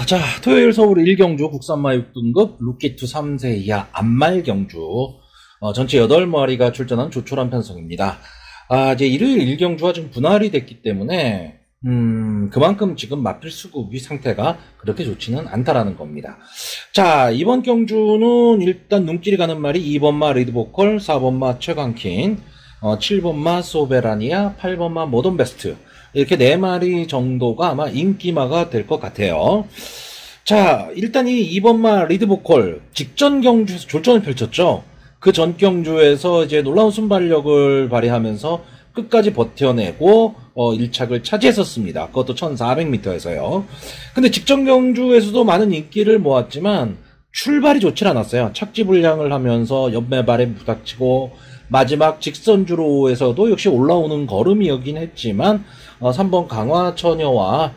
자, 토요일 서울 1경주 국산마 6등급 루키2 3세 이하 암말 경주 전체 8마리가 출전한 조촐한 편성입니다. 이제 일요일 1경주가 좀 분할이 됐기 때문에 그만큼 지금 마필 수급이 상태가 그렇게 좋지는 않다라는 겁니다. 자, 이번 경주는 일단 눈길이 가는 말이 2번마 리드보컬, 4번마 최강킨, 7번마 소베라니아, 8번마 모던베스트, 이렇게 4마리 정도가 아마 인기마가 될 것 같아요. 자, 일단 이 2번마 리드보컬 직전 경주에서 졸전을 펼쳤죠. 그 전 경주에서 이제 놀라운 순발력을 발휘하면서 끝까지 버텨내고 1착을 차지했었습니다. 그것도 1400m에서요. 근데 직전 경주에서도 많은 인기를 모았지만 출발이 좋질 않았어요. 착지 불량을 하면서 옆매발에 부닥치고 마지막 직선주로에서도 역시 올라오는 걸음이었긴 했지만 3번 강화처녀와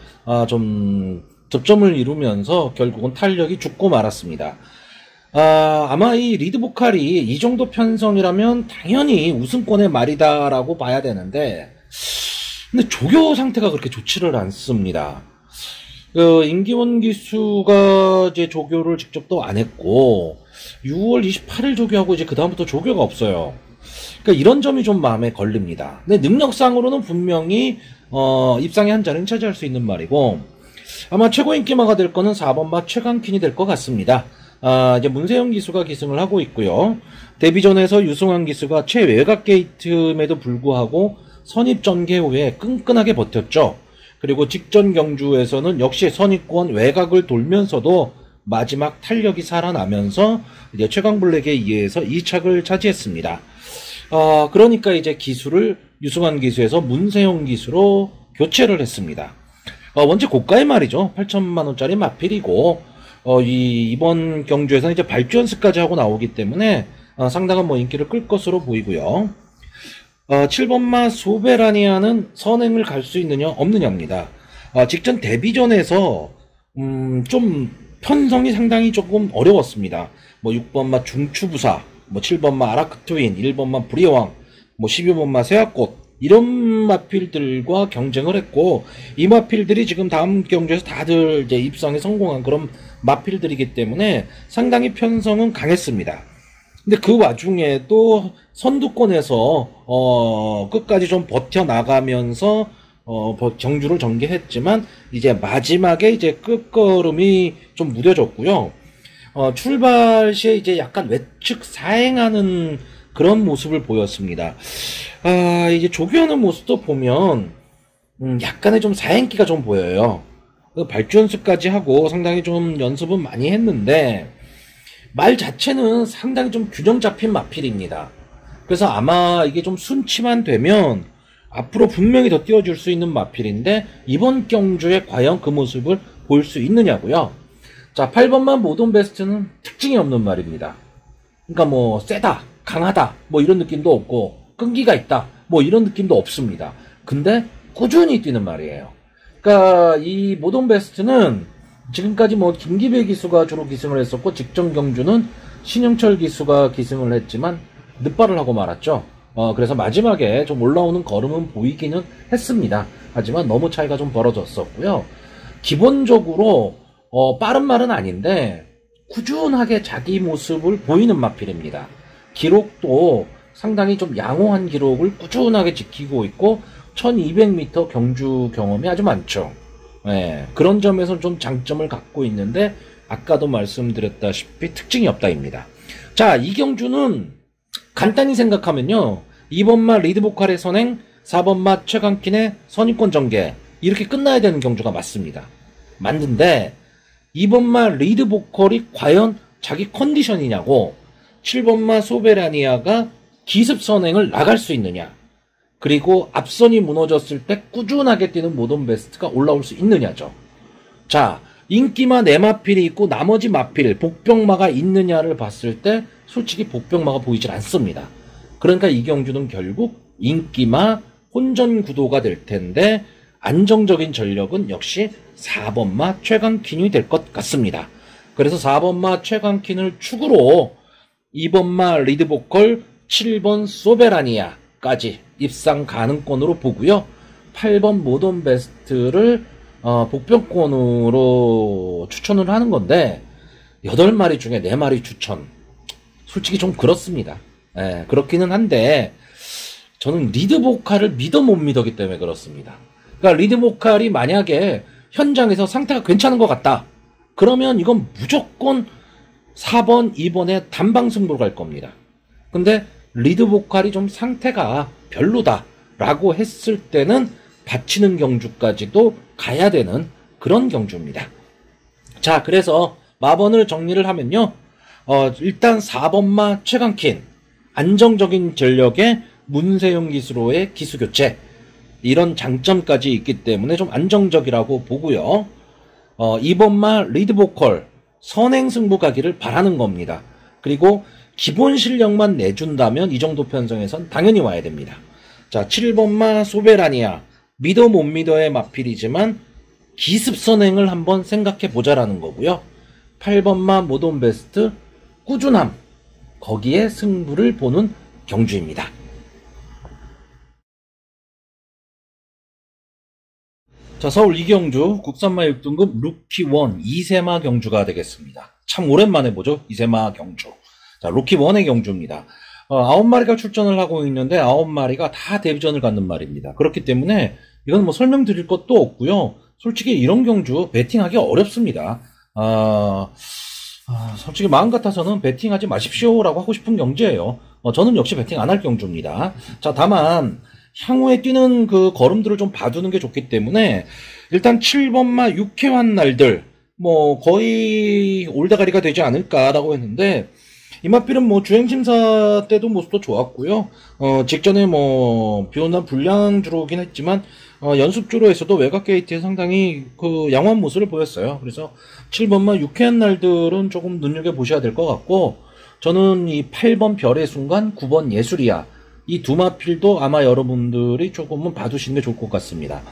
좀 접점을 이루면서 결국은 탄력이 죽고 말았습니다. 아마 이 리드보컬이 이 정도 편성이라면 당연히 우승권의 말이다라고 봐야 되는데, 근데 조교 상태가 그렇게 좋지를 않습니다. 임기원 기수가 이제 조교를 직접 또 안 했고, 6월 28일 조교하고 이제 그다음부터 조교가 없어요. 그러니까 이런 점이 좀 마음에 걸립니다. 근데 능력상으로는 분명히 입상의 한 자리는 차지할 수 있는 말이고, 아마 최고 인기마가 될 거는 4번마 최강킨이 될 것 같습니다. 이제 문세영 기수가 기승을 하고 있고요. 데뷔전에서 유승환 기수가 최외곽 게이트임에도 불구하고 선입 전개 후에 끈끈하게 버텼죠. 그리고 직전 경주에서는 역시 선입권 외곽을 돌면서도 마지막 탄력이 살아나면서 이제 최강블랙에 의해서 2착을 차지했습니다. 그러니까 이제 기수를 유승환 기수에서 문세영 기수로 교체를 했습니다. 원체 고가의 말이죠. 8천만원짜리 마필이고, 이번 경주에서는 이제 발주연습까지 하고 나오기 때문에 상당한 인기를 끌 것으로 보이고요. 7번마 소베라니아는 선행을 갈 수 있느냐 없느냐입니다. 직전 데뷔전에서 좀 편성이 상당히 조금 어려웠습니다. 6번마 중추부사, 7번마 아라크트윈, 1번마 브리왕, 12번마 새학꽃, 이런 마필들과 경쟁을 했고, 이 마필들이 지금 다음 경주에서 다들 이제 입상에 성공한 그런 마필들이기 때문에 상당히 편성은 강했습니다. 근데 그 와중에 또 선두권에서 끝까지 좀 버텨나가면서 경주를 전개했지만 이제 마지막에 이제 끝걸음이 좀 무뎌졌고요. 출발 시에 이제 약간 외측 사행하는 그런 모습을 보였습니다. 이제 조교하는 모습도 보면 약간의 좀 사행기가 좀 보여요. 발주 연습까지 하고 상당히 좀 연습은 많이 했는데 말 자체는 상당히 좀 균형 잡힌 마필입니다. 그래서 아마 이게 좀 순치만 되면 앞으로 분명히 더 띄워줄 수 있는 마필인데, 이번 경주에 과연 그 모습을 볼 수 있느냐고요. 자, 8번만 모던베스트는 특징이 없는 말입니다. 그러니까 세다, 강하다, 이런 느낌도 없고, 끈기가 있다, 이런 느낌도 없습니다. 근데 꾸준히 뛰는 말이에요. 그러니까 이 모던베스트는 지금까지 김기배 기수가 주로 기승을 했었고, 직전 경주는 신영철 기수가 기승을 했지만 늦발을 하고 말았죠. 그래서 마지막에 좀 올라오는 걸음은 보이기는 했습니다. 하지만 너무 차이가 좀 벌어졌었고요. 기본적으로 빠른 말은 아닌데 꾸준하게 자기 모습을 보이는 마필입니다. 기록도 상당히 좀 양호한 기록을 꾸준하게 지키고 있고 1200m 경주 경험이 아주 많죠. 네, 그런 점에서 좀 장점을 갖고 있는데 아까도 말씀드렸다시피 특징이 없다입니다. 자, 이 경주는 간단히 생각하면요, 2번마 리드보컬의 선행, 4번마 최강킨의 선입권 전개, 이렇게 끝나야 되는 경주가 맞습니다. 맞는데 2번마 리드보컬이 과연 자기 컨디션이냐고, 7번마 소베라니아가 기습 선행을 나갈 수 있느냐, 그리고 앞선이 무너졌을 때 꾸준하게 뛰는 모던베스트가 올라올 수 있느냐죠. 자, 인기마 4마필이 있고 나머지 마필, 복병마가 있느냐를 봤을 때 솔직히 복병마가 보이질 않습니다. 그러니까 이 경주는 결국 인기마 혼전 구도가 될 텐데 안정적인 전력은 역시 4번마 최강킨이 될 것 같습니다. 그래서 4번마 최강킨을 축으로 2번마 리드보컬, 7번 소베라니아까지 입상 가능권으로 보고요. 8번 모던베스트를 복병권으로 추천을 하는 건데 8마리 중에 4마리 추천. 솔직히 좀 그렇습니다. 예, 그렇기는 한데 저는 리드보칼을 믿어 못 믿었기 때문에 그렇습니다. 그러니까 리드보칼이 만약에 현장에서 상태가 괜찮은 것 같다. 그러면 이건 무조건 4번, 2번에 단방 승부로 갈 겁니다. 근데 리드보칼이 좀 상태가 별로다라고 했을 때는 받치는 경주까지도 가야 되는 그런 경주입니다. 자, 그래서 마번을 정리를 하면요. 일단 4번마 최강킨, 안정적인 전력의 문세용 기수로의 기수교체, 이런 장점까지 있기 때문에 좀 안정적이라고 보고요. 2번마 리드보컬, 선행승부 가기를 바라는 겁니다. 그리고 기본 실력만 내준다면 이 정도 편성에선 당연히 와야 됩니다. 자, 7번마 소베라니아, 믿어 못 믿어의 마필이지만 기습 선행을 한번 생각해 보자라는 거고요. 8번마 모던베스트, 꾸준함, 거기에 승부를 보는 경주입니다. 자, 서울 이경주 국산마 6등급 루키1 이세마 경주가 되겠습니다. 참 오랜만에 보죠, 이세마 경주. 자, 루키1의 경주입니다. 9마리가 출전을 하고 있는데 9마리가 다 데뷔전을 갖는 말입니다. 그렇기 때문에 이건 뭐 설명드릴 것도 없고요. 솔직히 이런 경주 배팅하기 어렵습니다. 솔직히 마음 같아서는 배팅하지 마십시오라고 하고 싶은 경주예요. 저는 역시 배팅 안 할 경주입니다. 자, 다만 향후에 뛰는 그 걸음들을 좀 봐두는 게 좋기 때문에 일단 7번마 6회환 날들 뭐 거의 올대가리가 되지 않을까라고 했는데 이마필은 뭐 주행심사 때도 모습도 좋았고요. 직전에 뭐 비오나 불량주로긴 했지만 연습주로에서도 외곽 게이트에 상당히 그 양호한 모습을 보였어요. 그래서 7번마 6회한 날들은 조금 눈여겨보셔야 될 것 같고, 저는 이 8번 별의 순간, 9번 예술이야, 이 두 마필도 아마 여러분들이 조금은 봐두시는 게 좋을 것 같습니다.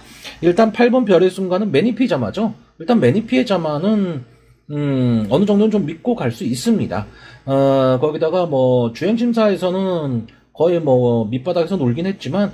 일단 8번 별의 순간은 매니피 자마죠. 일단 매니피의 자마는 어느 정도는 좀 믿고 갈 수 있습니다. 거기다가 뭐 주행심사에서는 거의 뭐 밑바닥에서 놀긴 했지만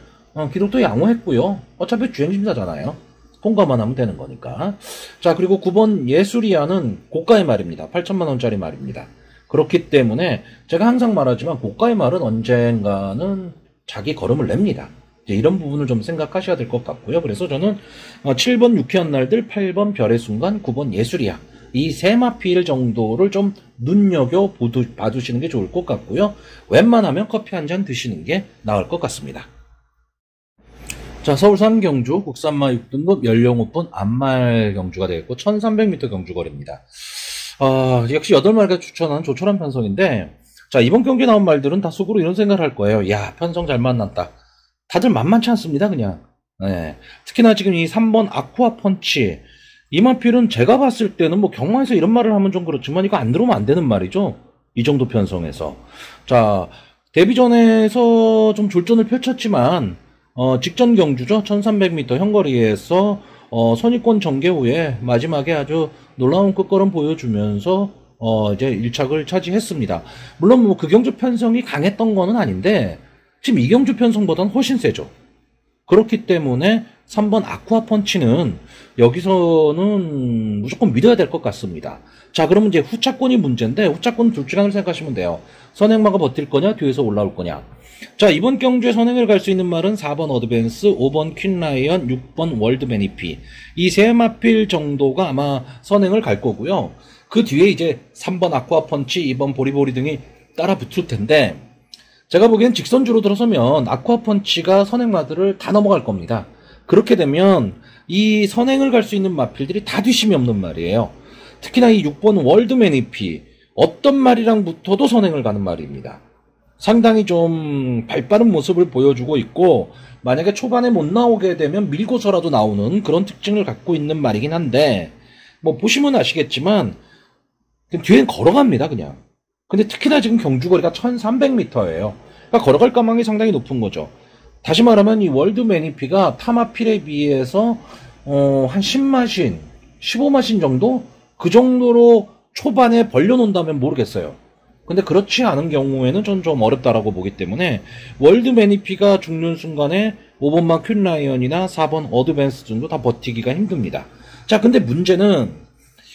기록도 양호했고요. 어차피 주행심사잖아요. 통과만 하면 되는 거니까. 자, 그리고 9번 예술이야는 고가의 말입니다. 8천만원짜리 말입니다. 그렇기 때문에 제가 항상 말하지만 고가의 말은 언젠가는 자기 걸음을 냅니다. 이제 이런 부분을 좀 생각하셔야 될 것 같고요. 그래서 저는 7번 유쾌한 날들, 8번 별의 순간, 9번 예술이야, 이 세 마필 정도를 좀 눈여겨 봐두시는 게 좋을 것 같고요. 웬만하면 커피 한 잔 드시는 게 나을 것 같습니다. 자, 서울 상경주 국산마 6등급 연령 오픈 안말 경주가 되겠고 1300m 경주거리입니다. 역시 8마리가 추천한 조촐한 편성인데, 자, 이번 경기에 나온 말들은 다 속으로 이런 생각을 할 거예요. 야, 편성 잘 만났다. 다들 만만치 않습니다, 그냥. 네. 특히나 지금 이 3번 아쿠아 펀치, 이 마필은 제가 봤을 때는 뭐 경마에서 이런 말을 하면 좀 그렇지만 이거 안 들어오면 안 되는 말이죠. 이 정도 편성에서. 자, 데뷔전에서 좀 졸전을 펼쳤지만 직전 경주죠. 1300m 현거리에서 선입권 전개 후에 마지막에 아주 놀라운 끝걸음 보여주면서 이제 1착을 차지했습니다. 물론 뭐 그 경주 편성이 강했던 거는 아닌데 지금 이 경주 편성보다는 훨씬 세죠. 그렇기 때문에 3번 아쿠아 펀치는 여기서는 무조건 믿어야 될 것 같습니다. 자, 그러면 이제 후차권이 문제인데, 후차권 둘 중에 하나를 생각하시면 돼요. 선행마가 버틸 거냐, 뒤에서 올라올 거냐. 자, 이번 경주에 선행을 갈 수 있는 말은 4번 어드밴스, 5번 퀸라이언, 6번 월드 베니피, 이 세 마필 정도가 아마 선행을 갈 거고요. 그 뒤에 이제 3번 아쿠아 펀치, 2번 보리보리 등이 따라 붙을 텐데, 제가 보기엔 직선주로 들어서면 아쿠아 펀치가 선행마들을 다 넘어갈 겁니다. 그렇게 되면 이 선행을 갈 수 있는 마필들이 다 뒷심이 없는 말이에요. 특히나 이 6번 월드 매니피, 어떤 말이랑 붙어도 선행을 가는 말입니다. 상당히 좀 발빠른 모습을 보여주고 있고, 만약에 초반에 못 나오게 되면 밀고서라도 나오는 그런 특징을 갖고 있는 말이긴 한데, 뭐 보시면 아시겠지만 뒤엔 걸어갑니다, 그냥. 근데 특히나 지금 경주거리가 1300m예요. 그러니까 걸어갈 가망이 상당히 높은 거죠. 다시 말하면 이 월드 매니피가 타마필에 비해서 한 10마신, 15마신 정도? 그 정도로 초반에 벌려놓는다면 모르겠어요. 근데 그렇지 않은 경우에는 전 좀 어렵다라고 보기 때문에 월드 매니피가 죽는 순간에 5번만 퀸라이언이나 4번 어드밴스 정도 다 버티기가 힘듭니다. 자, 근데 문제는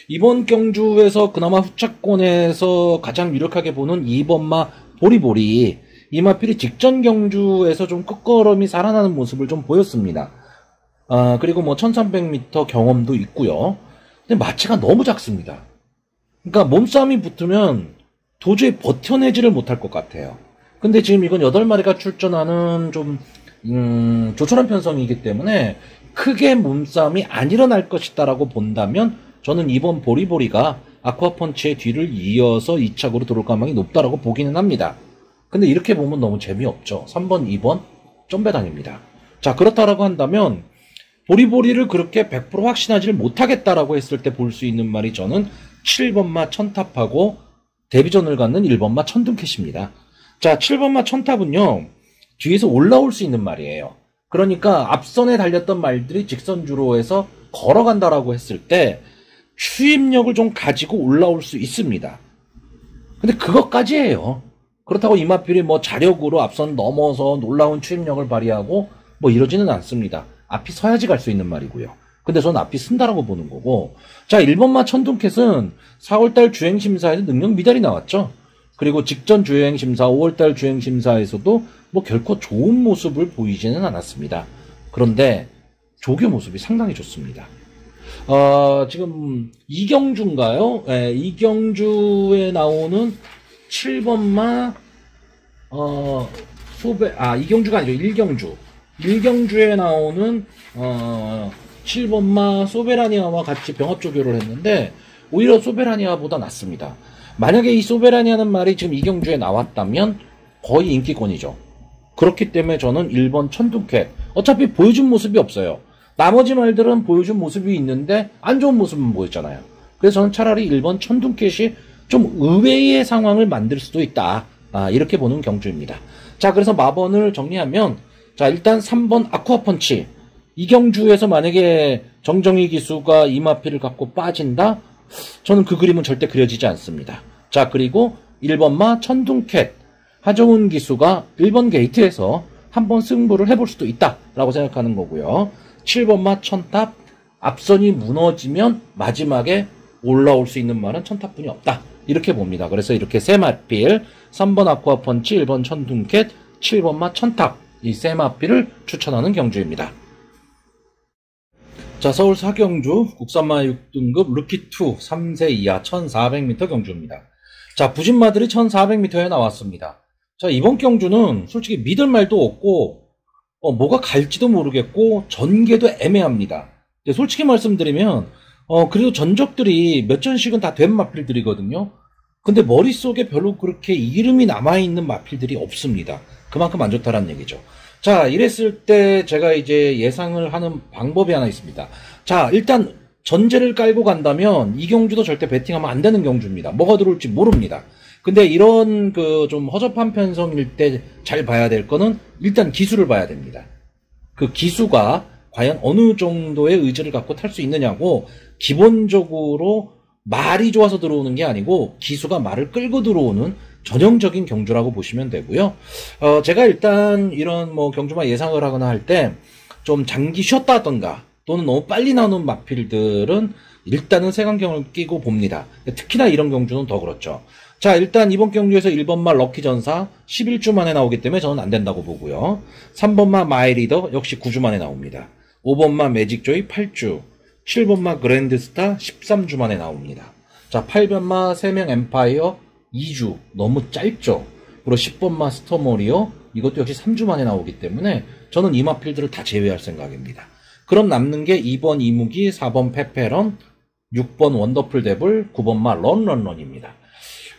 이번 경주에서 그나마 후차권에서 가장 유력하게 보는 2번마 보리보리, 이 마필이 직전 경주에서 좀 끝걸음이 살아나는 모습을 좀 보였습니다. 그리고 뭐 1300m 경험도 있고요. 근데 마체가 너무 작습니다. 그러니까 몸싸움이 붙으면 도저히 버텨내지를 못할 것 같아요. 근데 지금 이건 8마리가 출전하는 좀 조촐한 편성이기 때문에 크게 몸싸움이 안 일어날 것이다라고 본다면 저는 이번 보리보리가 아쿠아펀치의 뒤를 이어서 2착으로 들어올 가능성이 높다라고 보기는 합니다. 근데 이렇게 보면 너무 재미없죠. 3번, 2번 점배당입니다. 자, 그렇다라고 한다면 보리보리를 그렇게 100% 확신하지를 못하겠다라고 했을 때 볼 수 있는 말이 저는 7번마 천탑하고 데뷔전을 갖는 1번마 천둥캣입니다. 자, 7번마 천탑은요, 뒤에서 올라올 수 있는 말이에요. 그러니까 앞선에 달렸던 말들이 직선주로 해서 걸어간다라고 했을 때 추임력을 좀 가지고 올라올 수 있습니다. 근데 그것까지예요. 그렇다고 이마필이 뭐 자력으로 앞선 넘어서 놀라운 추임력을 발휘하고 뭐 이러지는 않습니다. 앞이 서야지 갈 수 있는 말이고요. 근데 저는 앞이 쓴다라고 보는 거고. 자, 1번마 천둥캣은 4월달 주행심사에서 능력 미달이 나왔죠. 그리고 직전 주행심사, 5월달 주행심사에서도 뭐 결코 좋은 모습을 보이지는 않았습니다. 그런데 조교 모습이 상당히 좋습니다. 지금 이경주인가요? 네, 이경주에 나오는 7번마 이경주가 아니죠. 일경주에 나오는 7번마 소베라니아와 같이 병합조교를 했는데 오히려 소베라니아보다 낫습니다. 만약에 이 소베라니아는 말이 지금 이경주에 나왔다면 거의 인기권이죠. 그렇기 때문에 저는 1번 천둥캣, 어차피 보여준 모습이 없어요. 나머지 말들은 보여준 모습이 있는데 안 좋은 모습은 보였잖아요. 그래서 저는 차라리 1번 천둥캣이 좀 의외의 상황을 만들 수도 있다, 이렇게 보는 경주입니다. 자, 그래서 마번을 정리하면, 자, 일단 3번 아쿠아펀치, 이경주에서 만약에 정정희 기수가 이마피를 갖고 빠진다? 저는 그 그림은 절대 그려지지 않습니다. 자, 그리고 1번마 천둥캣, 하정훈 기수가 1번 게이트에서 한번 승부를 해볼 수도 있다라고 생각하는 거고요. 7번마 천탑, 앞선이 무너지면 마지막에 올라올 수 있는 말은 천탑뿐이 없다, 이렇게 봅니다. 그래서 이렇게 세 마필, 3번 아쿠아펀치, 1번 천둥캣, 7번마 천탑, 이 세 마필을 추천하는 경주입니다. 자, 서울 사경주 국산마 6등급 루키2 3세 이하 1400m 경주입니다. 자, 부진마들이 1400m에 나왔습니다. 자, 이번 경주는 솔직히 믿을 말도 없고 뭐가 갈지도 모르겠고 전개도 애매합니다. 솔직히 말씀드리면 그래도 전적들이 몇 전씩은 다 된 마필들이거든요. 근데 머릿속에 별로 그렇게 이름이 남아있는 마필들이 없습니다. 그만큼 안 좋다라는 얘기죠. 자, 이랬을 때 제가 이제 예상을 하는 방법이 하나 있습니다. 자, 일단 전제를 깔고 간다면 이 경주도 절대 베팅하면 안 되는 경주입니다. 뭐가 들어올지 모릅니다. 근데 이런 그 좀 허접한 편성일 때 잘 봐야 될 거는 일단 기수를 봐야 됩니다. 그 기수가 과연 어느 정도의 의지를 갖고 탈 수 있느냐고, 기본적으로 말이 좋아서 들어오는 게 아니고 기수가 말을 끌고 들어오는 전형적인 경주라고 보시면 되고요. 제가 일단 이런 뭐 경주만 예상을 하거나 할 때 좀 장기 쉬었다 하던가 또는 너무 빨리 나오는 마필들은 일단은 색안경을 끼고 봅니다. 특히나 이런 경주는 더 그렇죠. 자, 일단 이번 경주에서 1번마 럭키전사 11주 만에 나오기 때문에 저는 안 된다고 보고요. 3번마 마이리더 역시 9주 만에 나옵니다. 5번마 매직조이 8주, 7번마 그랜드스타 13주 만에 나옵니다. 자, 8번마 세명 엠파이어 2주, 너무 짧죠. 그리고 10번마 스토머리어, 이것도 역시 3주 만에 나오기 때문에 저는 이 마필들을 다 제외할 생각입니다. 그럼 남는 게 2번 이무기, 4번 페페런, 6번 원더풀 데블, 9번마 런런런입니다.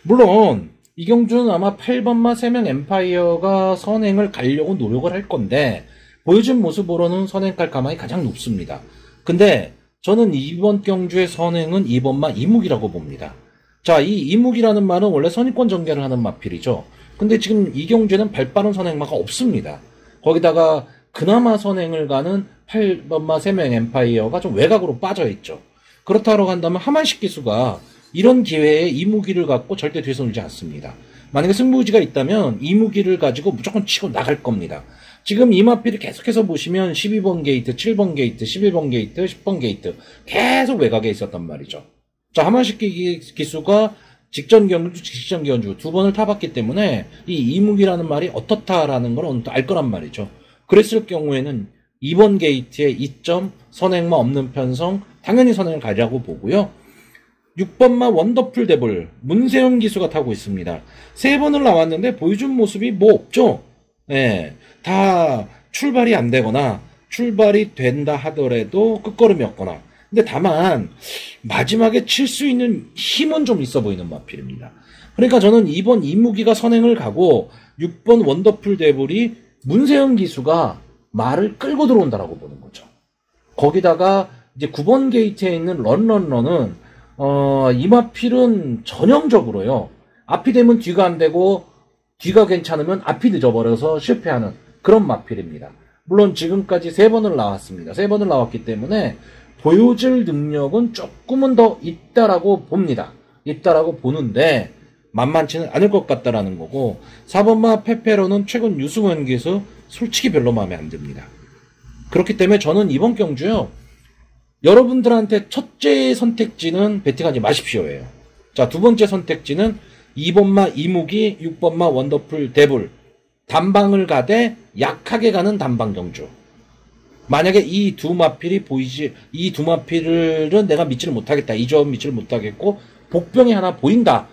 물론 이 경주는 아마 8번마 세명 엠파이어가 선행을 가려고 노력을 할 건데 보여준 모습으로는 선행갈 가망이 가장 높습니다. 근데 저는 이번 경주의 선행은 2번마 이무기라고 봅니다. 자, 이 이무기라는 말은 원래 선입권 전개를 하는 마필이죠. 근데 지금 이 경주에는 발빠른 선행마가 없습니다. 거기다가 그나마 선행을 가는 8번마 세명 엠파이어가 좀 외곽으로 빠져있죠. 그렇다고 한다면 하만식 기수가 이런 기회에 이무기를 갖고 절대 뒤에서 놀지 않습니다. 만약에 승부의지가 있다면 이무기를 가지고 무조건 치고 나갈 겁니다. 지금 이 마필을 계속해서 보시면 12번 게이트, 7번 게이트, 11번 게이트, 10번 게이트 계속 외곽에 있었단 말이죠. 자, 하만식기 기수가 직전 경주 두 번을 타봤기 때문에 이 이무기라는 말이 어떻다라는 걸 알 거란 말이죠. 그랬을 경우에는 2번 게이트에 2점, 선행마 없는 편성, 당연히 선행을 가려고 보고요. 6번마 원더풀 데블, 문세영 기수가 타고 있습니다. 3번을 나왔는데 보여준 모습이 뭐 없죠? 예, 다 출발이 안 되거나, 출발이 된다 하더라도 끝걸음이었거나, 근데 다만, 마지막에 칠 수 있는 힘은 좀 있어 보이는 마필입니다. 그러니까 저는 2번 이무기가 선행을 가고, 6번 원더풀 데블이 문세영 기수가 말을 끌고 들어온다라고 보는 거죠. 거기다가, 이제 9번 게이트에 있는 런런런은 이 마필은 전형적으로요. 앞이 되면 뒤가 안 되고 뒤가 괜찮으면 앞이 늦어버려서 실패하는 그런 마필입니다. 물론 지금까지 3번을 나왔습니다. 3번을 나왔기 때문에 보여줄 능력은 조금은 더 있다라고 봅니다. 있다라고 보는데 만만치는 않을 것 같다라는 거고 4번마 페페로는 최근 유승원 기수 솔직히 별로 마음에 안 듭니다. 그렇기 때문에 저는 이번 경주요. 여러분들한테 첫째 선택지는 베팅하지 마십시오예요. 자, 두 번째 선택지는 2번마 이무기, 6번마 원더풀 데블. 단방을 가되 약하게 가는 단방 경주. 만약에 이 두 마필이 이 두 마필은 내가 믿지를 못하겠다. 이 조합 믿지를 못하겠고, 복병이 하나 보인다.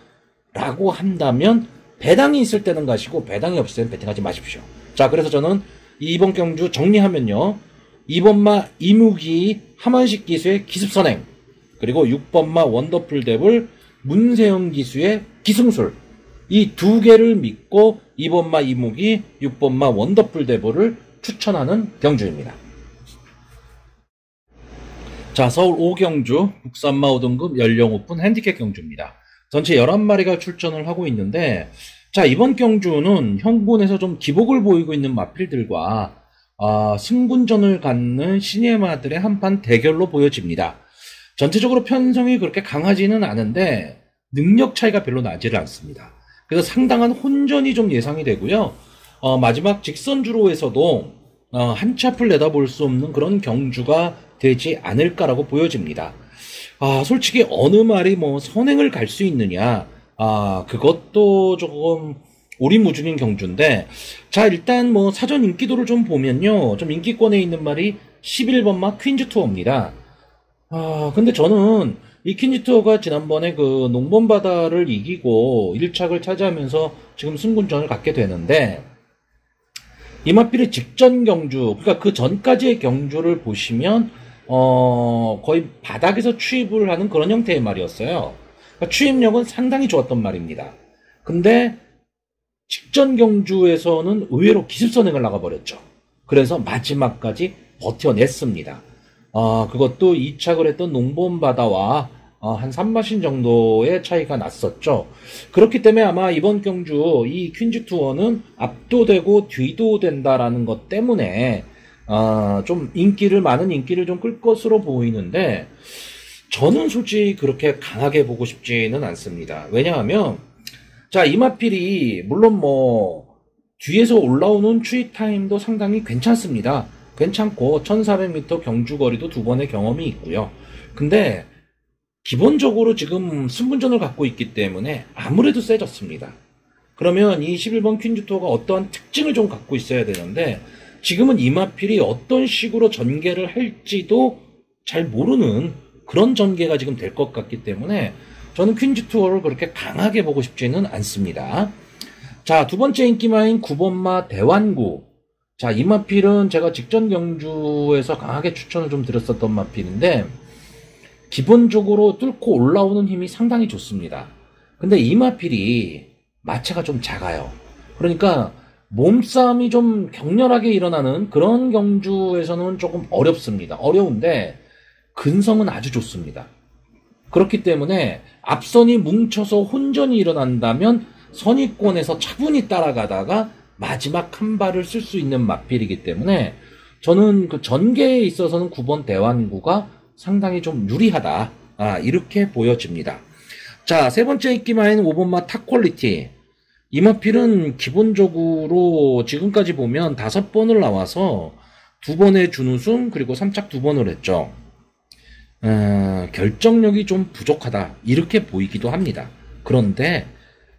라고 한다면, 배당이 있을 때는 가시고, 배당이 없을 때는 베팅하지 마십시오. 자, 그래서 저는 이번 경주 정리하면요. 2번마 이무기 하만식 기수의 기습선행, 그리고 6번마 원더풀 데블 문세영 기수의 기승술, 이 두 개를 믿고 2번마 이무기, 6번마 원더풀 데블을 추천하는 경주입니다. 자, 서울 5경주 국산마 5등급 연령 오픈 핸디캡 경주입니다. 전체 11마리가 출전을 하고 있는데, 자, 이번 경주는 현군에서 좀 기복을 보이고 있는 마필들과 승군전을 갖는 시네마들의 한판 대결로 보여집니다. 전체적으로 편성이 그렇게 강하지는 않은데 능력 차이가 별로 나지를 않습니다. 그래서 상당한 혼전이 좀 예상이 되고요. 마지막 직선주로에서도 한치 앞을 내다볼 수 없는 그런 경주가 되지 않을까라고 보여집니다. 솔직히 어느 말이 뭐 선행을 갈 수 있느냐, 그것도 조금 오리무중인 경주인데, 자, 일단 뭐 사전 인기도를 좀 보면요. 좀 인기권에 있는 말이 11번마 퀸즈 투어입니다. 근데 저는 이 퀸즈 투어가 지난번에 그 농번바다를 이기고 1착을 차지하면서 지금 승군전을 갖게 되는데, 이 마필의 직전 경주, 그러니까 그 전까지의 경주를 보시면, 거의 바닥에서 추입을 하는 그런 형태의 말이었어요. 그러니까 추입력은 상당히 좋았던 말입니다. 근데, 직전 경주에서는 의외로 기습선행을 나가버렸죠. 그래서 마지막까지 버텨냈습니다. 그것도 2착을 했던 농본바다와 한 3마신 정도의 차이가 났었죠. 그렇기 때문에 아마 이번 경주 이 퀸즈 투어는 앞도되고 뒤도된다라는 것 때문에 좀 많은 인기를 좀 끌 것으로 보이는데, 저는 솔직히 그렇게 강하게 보고 싶지는 않습니다. 왜냐하면 자, 이마필이 물론 뭐 뒤에서 올라오는 추이 타임도 상당히 괜찮습니다. 괜찮고 1400m 경주거리도 2번의 경험이 있고요. 근데 기본적으로 지금 승분전을 갖고 있기 때문에 아무래도 세졌습니다. 그러면 이 11번 퀸즈 투어가 어떠한 특징을 좀 갖고 있어야 되는데, 지금은 이마필이 어떤 식으로 전개를 할지도 잘 모르는 그런 전개가 지금 될 것 같기 때문에 저는 퀸즈 투어를 그렇게 강하게 보고 싶지는 않습니다. 자, 두 번째 인기마인 9번마 대완구. 자, 이 마필은 제가 직전 경주에서 강하게 추천을 좀 드렸었던 마필인데, 기본적으로 뚫고 올라오는 힘이 상당히 좋습니다. 근데 이 마필이 마체가 좀 작아요. 그러니까 몸싸움이 좀 격렬하게 일어나는 그런 경주에서는 조금 어렵습니다. 어려운데 근성은 아주 좋습니다. 그렇기 때문에 앞선이 뭉쳐서 혼전이 일어난다면 선위권에서 차분히 따라가다가 마지막 한 발을 쓸 수 있는 마필이기 때문에 저는 그 전개에 있어서는 9번 대완구가 상당히 좀 유리하다. 이렇게 보여집니다. 자, 세 번째 인기마인 5번마 탑 퀄리티. 이 마필은 기본적으로 지금까지 보면 5번을 나와서 2번의 준우승 그리고 3착 2번을 했죠. 결정력이 좀 부족하다 이렇게 보이기도 합니다. 그런데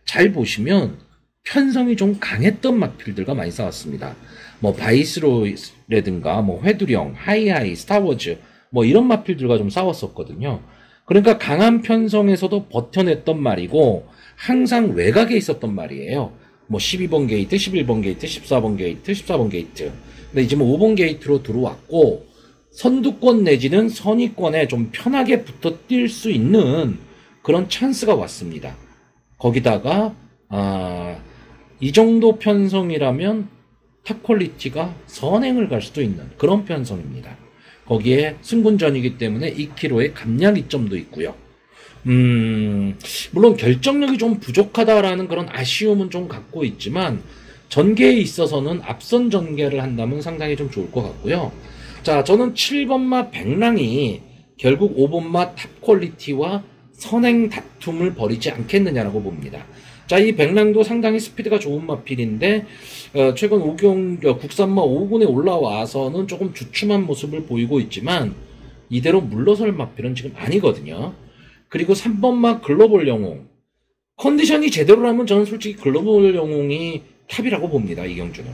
잘 보시면 편성이 좀 강했던 마필들과 많이 싸웠습니다. 뭐 바이스로이라든가 뭐 회두령, 하이하이, 스타워즈 뭐 이런 마필들과 좀 싸웠었거든요. 그러니까 강한 편성에서도 버텨냈던 말이고 항상 외곽에 있었던 말이에요. 뭐 12번 게이트, 11번 게이트, 14번 게이트, 14번 게이트. 근데 이제 뭐 5번 게이트로 들어왔고 선두권 내지는 선위권에 좀 편하게 붙어 뛸 수 있는 그런 찬스가 왔습니다. 거기다가 이 정도 편성이라면 탑 퀄리티가 선행을 갈 수도 있는 그런 편성입니다. 거기에 승군전이기 때문에 2kg의 감량 이점도 있고요. 물론 결정력이 좀 부족하다라는 그런 아쉬움은 좀 갖고 있지만 전개에 있어서는 앞선 전개를 한다면 상당히 좀 좋을 것 같고요. 자, 저는 7번마 백랑이 결국 5번마 탑 퀄리티와 선행 다툼을 벌이지 않겠느냐라고 봅니다. 자, 이 백랑도 상당히 스피드가 좋은 마필인데 최근 국산마 5군에 올라와서는 조금 주춤한 모습을 보이고 있지만 이대로 물러설 마필은 지금 아니거든요. 그리고 3번마 글로벌 영웅 컨디션이 제대로라면 저는 솔직히 글로벌 영웅이 탑이라고 봅니다. 이 경주는.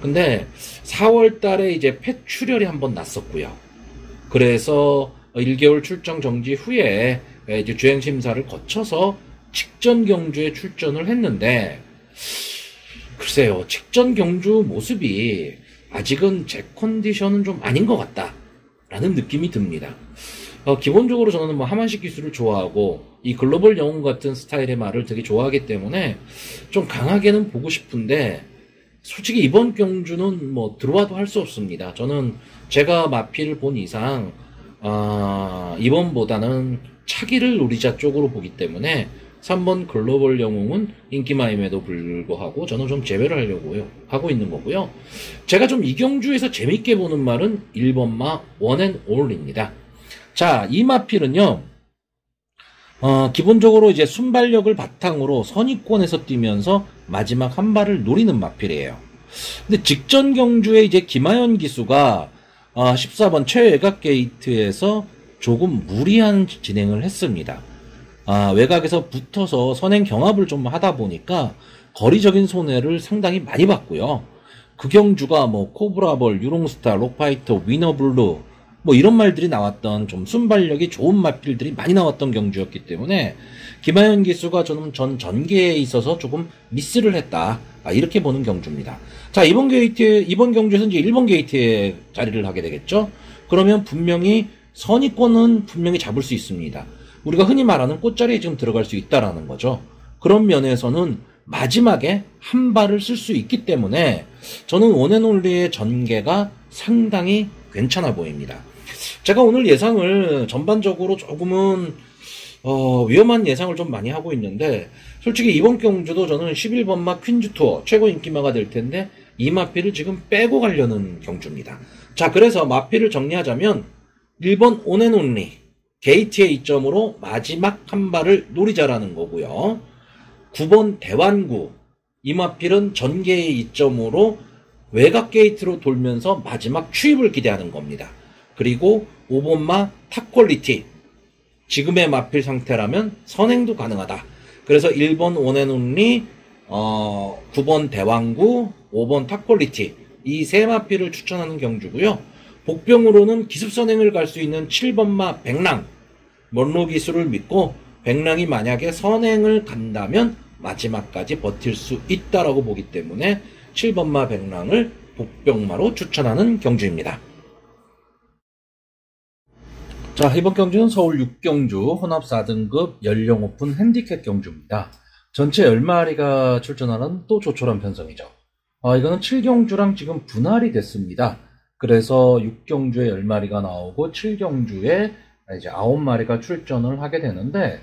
근데 4월 달에 이제 폐출혈이 한번 났었고요. 그래서 1개월 출정 정지 후에 이제 주행 심사를 거쳐서 직전 경주에 출전을 했는데 글쎄요. 직전 경주 모습이 아직은 제 컨디션은 좀 아닌 것 같다라는 느낌이 듭니다. 기본적으로 저는 뭐 하만식 기술을 좋아하고 이 글로벌 영웅 같은 스타일의 말을 되게 좋아하기 때문에 좀 강하게는 보고 싶은데 솔직히 이번 경주는 뭐 들어와도 할 수 없습니다. 저는 제가 마필을 본 이상 이번보다는 차기를 노리자 쪽으로 보기 때문에 3번 글로벌 영웅은 인기마임에도 불구하고 저는 좀 제외를 하려고 하고 있는 거고요. 제가 좀 이 경주에서 재밌게 보는 말은 1번마 원앤올입니다. 자, 이 마필은요, 기본적으로 이제 순발력을 바탕으로 선위권에서 뛰면서 마지막 한 발을 노리는 마필이에요. 근데 직전 경주에 이제 김하연 기수가 14번 최외곽 게이트에서 조금 무리한 진행을 했습니다. 외곽에서 붙어서 선행 경합을 좀 하다 보니까 거리적인 손해를 상당히 많이 봤고요. 그 경주가 뭐 코브라볼, 유롱스타, 록파이터, 위너블루 뭐 이런 말들이 나왔던 좀 순발력이 좋은 마필들이 많이 나왔던 경주였기 때문에 김하연 기수가 저는 전개에 있어서 조금 미스를 했다. 이렇게 보는 경주입니다. 자, 이번 경주에서 이제 1번 게이트에 자리를 하게 되겠죠? 그러면 분명히 선위권은 분명히 잡을 수 있습니다. 우리가 흔히 말하는 꽃자리에 지금 들어갈 수 있다라는 거죠. 그런 면에서는 마지막에 한 발을 쓸 수 있기 때문에 저는 원앤올리의 전개가 상당히 괜찮아 보입니다. 제가 오늘 예상을 전반적으로 조금은 위험한 예상을 좀 많이 하고 있는데 솔직히 이번 경주도 저는 11번마 퀸즈 투어 최고 인기마가 될 텐데 이 마필을 지금 빼고 가려는 경주입니다. 자, 그래서 마필을 정리하자면 1번 온앤온리 게이트의 이점으로 마지막 한 발을 노리자라는 거고요. 9번 대완구 이 마필은 전개의 이점으로 외곽 게이트로 돌면서 마지막 추입을 기대하는 겁니다. 그리고 5번마 탑 퀄리티 지금의 마필 상태라면 선행도 가능하다. 그래서 1번 원앤온리 9번 대왕구 5번 탑 퀄리티 이 세 마필을 추천하는 경주고요. 복병으로는 기습선행을 갈 수 있는 7번마 백랑 먼로 기술을 믿고 백랑이 만약에 선행을 간다면 마지막까지 버틸 수 있다라고 보기 때문에 7번마 백랑을 복병마로 추천하는 경주입니다. 자, 이번 경주는 서울 6경주 혼합 4등급 연령 오픈 핸디캡 경주입니다. 전체 10마리가 출전하는 또 조촐한 편성이죠. 이거는 7경주랑 지금 분할이 됐습니다. 그래서 6경주에 10마리가 나오고 7경주에 이제 9마리가 출전을 하게 되는데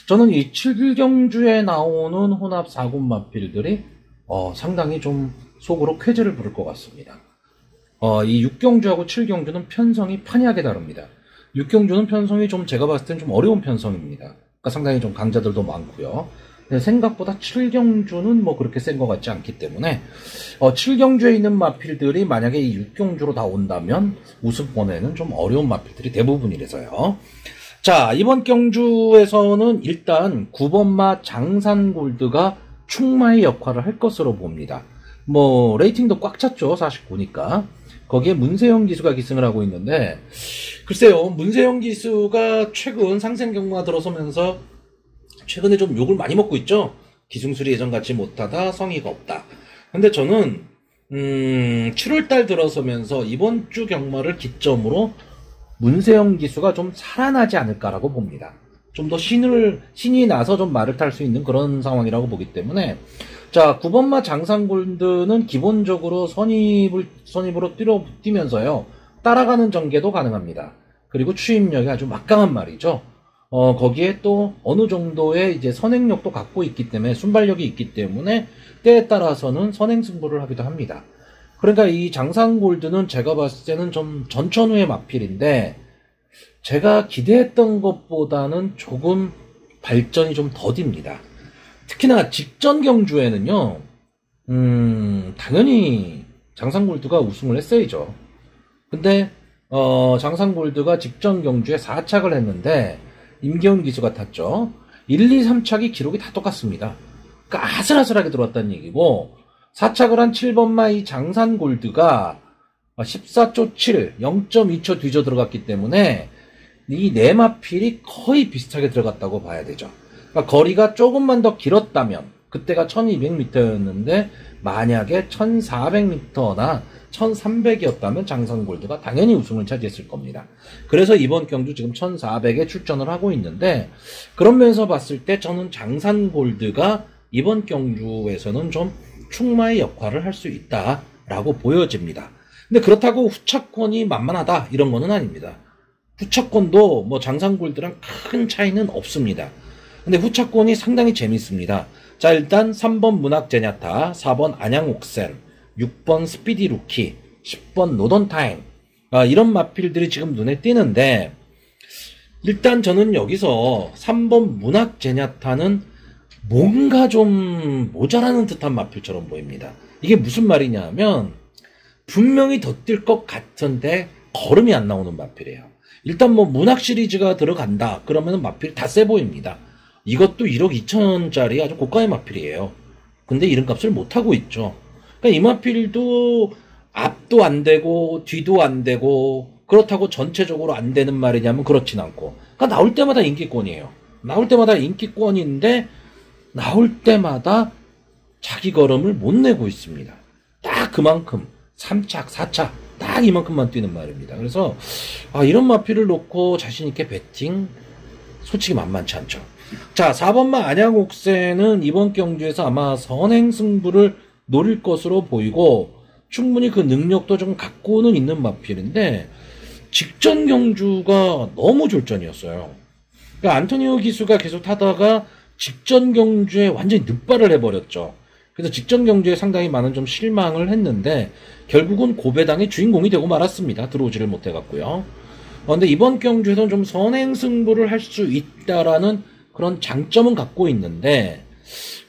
저는 이 7경주에 나오는 혼합 4군 마필들이 상당히 좀 속으로 쾌재를 부를 것 같습니다. 이 6경주하고 7경주는 편성이 판이하게 다릅니다. 6경주는 편성이 좀 제가 봤을 땐 좀 어려운 편성입니다. 그러니까 상당히 좀 강자들도 많고요. 생각보다 7경주는 뭐 그렇게 센 것 같지 않기 때문에 7경주에 있는 마필들이 만약에 이 6경주로 다 온다면 우승권에는 좀 어려운 마필들이 대부분이라서요. 자, 이번 경주에서는 일단 9번마 장산골드가 충마의 역할을 할 것으로 봅니다. 뭐 레이팅도 꽉 찼죠. 49니까. 거기에 문세영 기수가 기승을 하고 있는데, 글쎄요, 문세영 기수가 최근 상생 경마가 들어서면서 최근에 좀 욕을 많이 먹고 있죠. 기승술이 예전같이 못하다, 성의가 없다. 근데 저는 7월달 들어서면서 이번 주 경마를 기점으로 문세영 기수가 좀 살아나지 않을까라고 봅니다. 좀 더 신이 나서 좀 말을 탈 수 있는 그런 상황이라고 보기 때문에, 자, 9번마 장산골드는 기본적으로 선입으로 뛰면서요, 따라가는 전개도 가능합니다. 그리고 추임력이 아주 막강한 말이죠. 거기에 또 어느 정도의 이제 선행력도 갖고 있기 때문에, 순발력이 있기 때문에 때에 따라서는 선행 승부를 하기도 합니다. 그러니까 이 장산골드는 제가 봤을 때는 좀 전천후의 마필인데, 제가 기대했던 것보다는 조금 발전이 좀 더딥니다. 특히나 직전 경주에는요, 당연히 장산골드가 우승을 했어야죠. 근데, 장산골드가 직전 경주에 4착을 했는데, 임기훈 기수가 탔죠. 1, 2, 3착이 기록이 다 똑같습니다. 그러니까 아슬아슬하게 들어왔다는 얘기고, 4착을 한 7번마 이 장산골드가 14초 7, 0.2초 뒤져 들어갔기 때문에, 이 네 마필이 거의 비슷하게 들어갔다고 봐야 되죠. 그러니까 거리가 조금만 더 길었다면, 그때가 1200m였는데 만약에 1400m나 1300이었다면 장산골드가 당연히 우승을 차지했을 겁니다. 그래서 이번 경주 지금 1400에 출전을 하고 있는데, 그런 면에서 봤을 때 저는 장산골드가 이번 경주에서는 좀 충마의 역할을 할 수 있다라고 보여집니다. 근데 그렇다고 후차권이 만만하다 이런 거는 아닙니다. 후차권도 뭐 장산골드랑 큰 차이는 없습니다. 근데 후차권이 상당히 재밌습니다. 자, 일단 3번 문학제냐타, 4번 안양옥센, 6번 스피디루키, 10번 노던타임, 이런 마필들이 지금 눈에 띄는데, 일단 저는 여기서 3번 문학제냐타는 뭔가 좀 모자라는 듯한 마필처럼 보입니다. 이게 무슨 말이냐 하면, 분명히 더 뛸 것 같은데 걸음이 안 나오는 마필이에요. 일단 뭐 문학 시리즈가 들어간다 그러면 마필이 다 세 보입니다. 이것도 1억 2천짜리 아주 고가의 마필이에요. 근데 이름값을 못하고 있죠. 그러니까 이 마필도 앞도 안 되고 뒤도 안 되고, 그렇다고 전체적으로 안 되는 말이냐면 그렇진 않고, 그러니까 나올 때마다 인기권이에요. 나올 때마다 인기권인데 나올 때마다 자기 걸음을 못 내고 있습니다. 딱 그만큼 3착, 4착 딱 이만큼만 뛰는 말입니다. 그래서 이런 마필을 놓고 자신있게 배팅 솔직히 만만치 않죠. 자, 4번마 안양옥세는 이번 경주에서 아마 선행승부를 노릴 것으로 보이고, 충분히 그 능력도 좀 갖고는 있는 마필인데 직전 경주가 너무 졸전이었어요. 그러니까 안토니오 기수가 계속 타다가 직전 경주에 완전히 늑발을 해버렸죠. 그래서 직전 경주에 상당히 많은 좀 실망을 했는데 결국은 고배당의 주인공이 되고 말았습니다. 들어오지를 못해갖고요. 근데 이번 경주에서는 좀 선행승부를 할 수 있다라는 그런 장점은 갖고 있는데,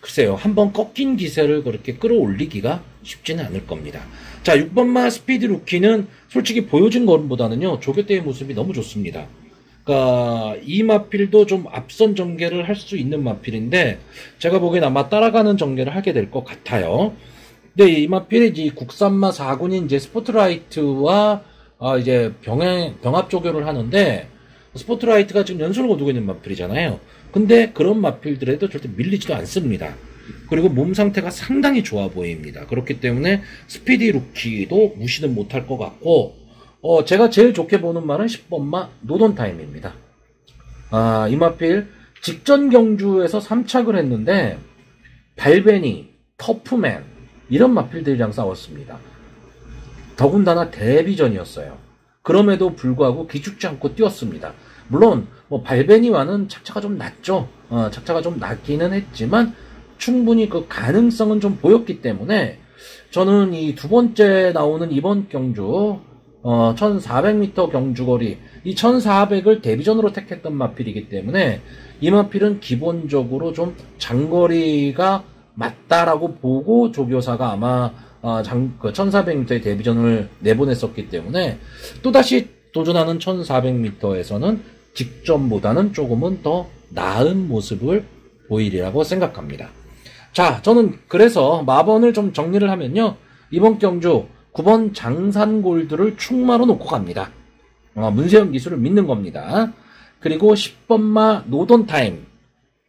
글쎄요, 한번 꺾인 기세를 그렇게 끌어올리기가 쉽지는 않을 겁니다. 자, 6번마 스피드 루키는 솔직히 보여진 것보다는요, 조교 때의 모습이 너무 좋습니다. 그러니까 이 마필도 좀 앞선 전개를 할 수 있는 마필인데, 제가 보기엔 아마 따라가는 전개를 하게 될 것 같아요. 근데 이 마필이 이제 국산마 4군인 이제 스포트라이트와 이제 병합 조교를 하는데, 스포트라이트가 지금 연수를 거두고 있는 마필이잖아요. 근데 그런 마필들에도 절대 밀리지도 않습니다. 그리고 몸 상태가 상당히 좋아 보입니다. 그렇기 때문에 스피디 루키도 무시는 못할 것 같고, 제가 제일 좋게 보는 말은 10번마 노던타임입니다. 이 마필 직전 경주에서 3착을 했는데 발베니, 터프맨 이런 마필들이랑 싸웠습니다. 더군다나 데뷔전이었어요. 그럼에도 불구하고 기죽지 않고 뛰었습니다. 물론 뭐 발베니와는 착차가 좀 낮죠. 착차가 좀 낮기는 했지만 충분히 그 가능성은 좀 보였기 때문에 저는 이 두 번째 나오는 이번 경주 1400m 경주거리, 이 1400을 데뷔전으로 택했던 마필이기 때문에 이 마필은 기본적으로 좀 장거리가 맞다라고 보고 조교사가 아마 1400m의 데뷔전을 내보냈었기 때문에 또다시 도전하는 1400m에서는 직전보다는 조금은 더 나은 모습을 보이리라고 생각합니다. 자, 저는 그래서 마번을 좀 정리를 하면요. 이번 경주 9번 장산골드를 충마로 놓고 갑니다. 문세영 기술을 믿는 겁니다. 그리고 10번마 노돈타임,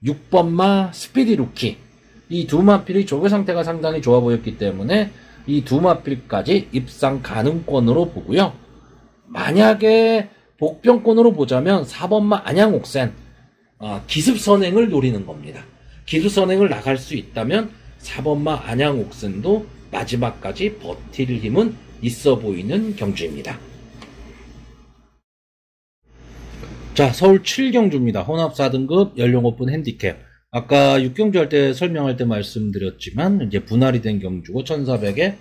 6번마 스피디 루키, 이 두 마필이 조교 상태가 상당히 좋아 보였기 때문에 이 두 마필까지 입상 가능권으로 보고요. 만약에 복병권으로 보자면 4번마 안양옥센, 기습선행을 노리는 겁니다. 기습선행을 나갈 수 있다면 4번마 안양옥센도 마지막까지 버틸 힘은 있어 보이는 경주입니다. 자, 서울 7경주입니다. 혼합 4등급 연령 오픈 핸디캡. 아까 6경주 할 때 설명할 때 말씀드렸지만 이제 분할이 된 경주고 1400에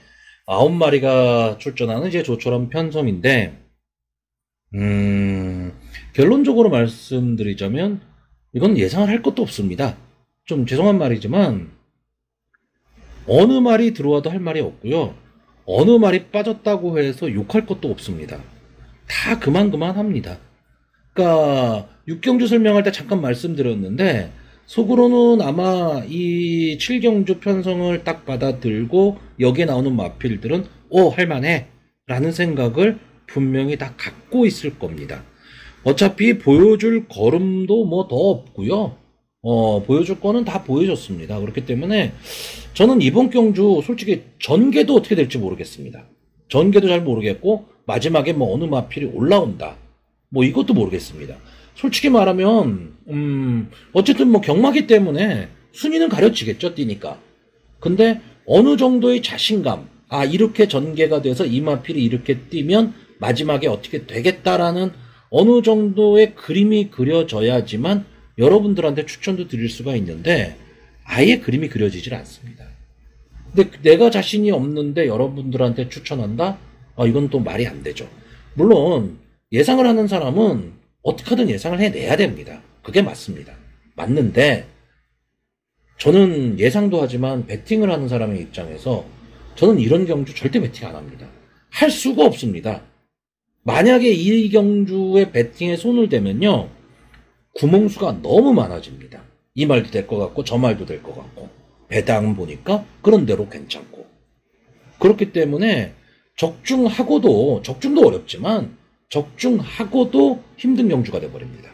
9마리가 출전하는 이제 조촐한 편성인데 결론적으로 말씀드리자면 이건 예상을 할 것도 없습니다. 좀 죄송한 말이지만 어느 말이 들어와도 할 말이 없고요. 어느 말이 빠졌다고 해서 욕할 것도 없습니다. 다 그만합니다. 그러니까 6경주 설명할 때 잠깐 말씀드렸는데 속으로는 아마 이 7경주 편성을 딱 받아들고 여기에 나오는 마필들은 할만해 라는 생각을 분명히 다 갖고 있을 겁니다. 어차피 보여줄 걸음도 뭐 더 없고요. 보여줄 거는 다 보여줬습니다. 그렇기 때문에 저는 이번 경주 솔직히 전개도 어떻게 될지 모르겠습니다. 전개도 잘 모르겠고 마지막에 뭐 어느 마필이 올라온다. 뭐 이것도 모르겠습니다. 솔직히 말하면 어쨌든 뭐 경마기 때문에 순위는 가려지겠죠. 뛰니까. 근데 어느 정도의 자신감, 이렇게 전개가 돼서 이 마필이 이렇게 뛰면 마지막에 어떻게 되겠다라는 어느 정도의 그림이 그려져야지만 여러분들한테 추천도 드릴 수가 있는데 아예 그림이 그려지질 않습니다. 근데 내가 자신이 없는데 여러분들한테 추천한다? 이건 또 말이 안 되죠. 물론 예상을 하는 사람은 어떻게든 예상을 해내야 됩니다. 그게 맞습니다. 맞는데 저는 예상도 하지만 배팅을 하는 사람의 입장에서 저는 이런 경주 절대 배팅 안 합니다. 할 수가 없습니다. 만약에 이 경주에 배팅에 손을 대면요. 구멍수가 너무 많아집니다. 이 말도 될 것 같고 저 말도 될 것 같고 배당 보니까 그런 대로 괜찮고 그렇기 때문에 적중도 어렵지만 적중하고도 힘든 경주가 돼버립니다.